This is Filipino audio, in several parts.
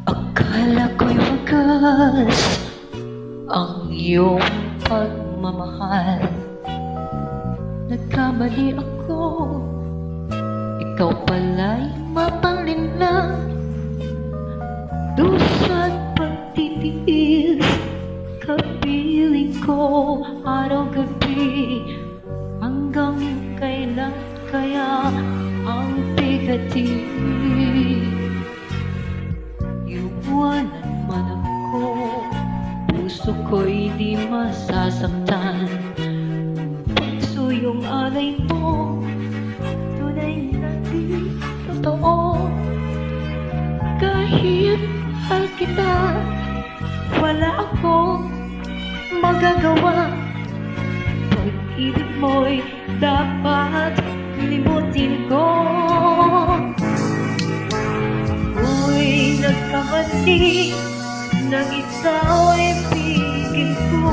Akala ko'y wagas ang iyong pagmamahal. Nagkamali ako, ikaw pala'y mapalin lang. Dusa't pagtitiis, kapiling ko araw-gabi. Hanggang kailan kaya ang bigati? Iwanan man ako, puso ko'y di masasaktan. Pagsuyong alay mo, tunay na di totoo. Kahit mahal kita, wala akong magagawa. Pag-ibig mo'y dapat limutin ko. Ako'y nagkamali nang ikaw ay pigil ko.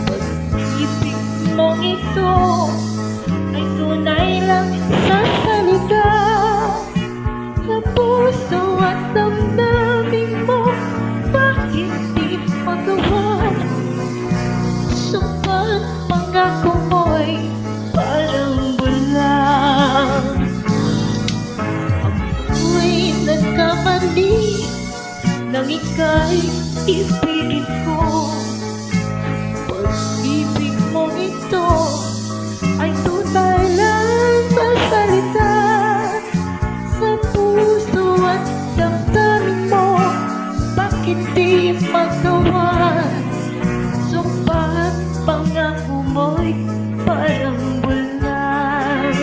Pag-ibig mong ito ay tunay lang sa salita. Sa puso at damdamin mo, bakit di magawa? Sumpah pangako mo'y parang bulang. Ako'y nagkamali nang ika'y ibigin ko. Pag-ibig mo ito ay tunay lang sa salita. Sa puso at damdamin mo, bakit di magawa? Sumpah pangako mo'y parang bulang.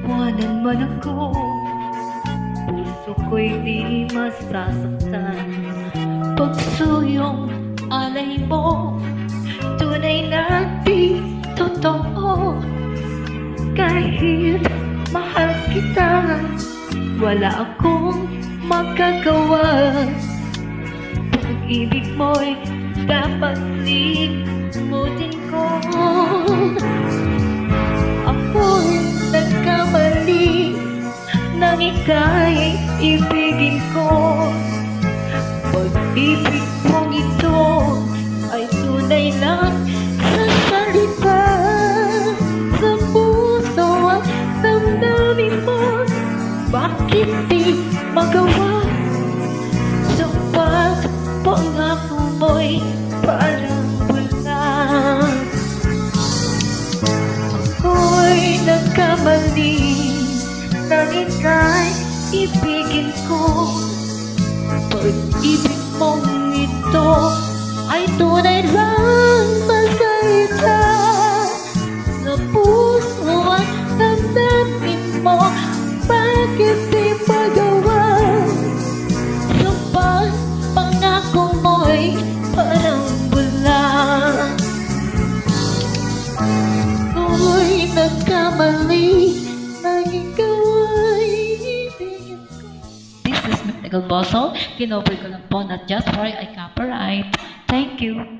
Iwanan man ako, puso ko'y di masasaktan. Pagsuyong alay mo, tunay na di totoo. Kahit mahal kita, wala akong magagawa. Pag-ibig mo'y dapat limutin ko. Ako'y nagkamali nang ika'y ibigin ko. Pag-ibig mong ito ay tunay lang sa salita. Sa puso at damdamin mo, bakit di magawa? Sumpah pangako mo'y parang bulang. Ako'y nagkamali nang ika'y ibigin ko. Pag-ibig mong ito ay tunay lang sa salita. Sa puso at damdamin mo, bakit di magawa? Sumpah pangako mo'y parang bulang. Ako'y nagkamali nang ikaw ay ibigin ko. This is Mythical Bosso. Kinover ko lang po, not just for I copyright. Thank you.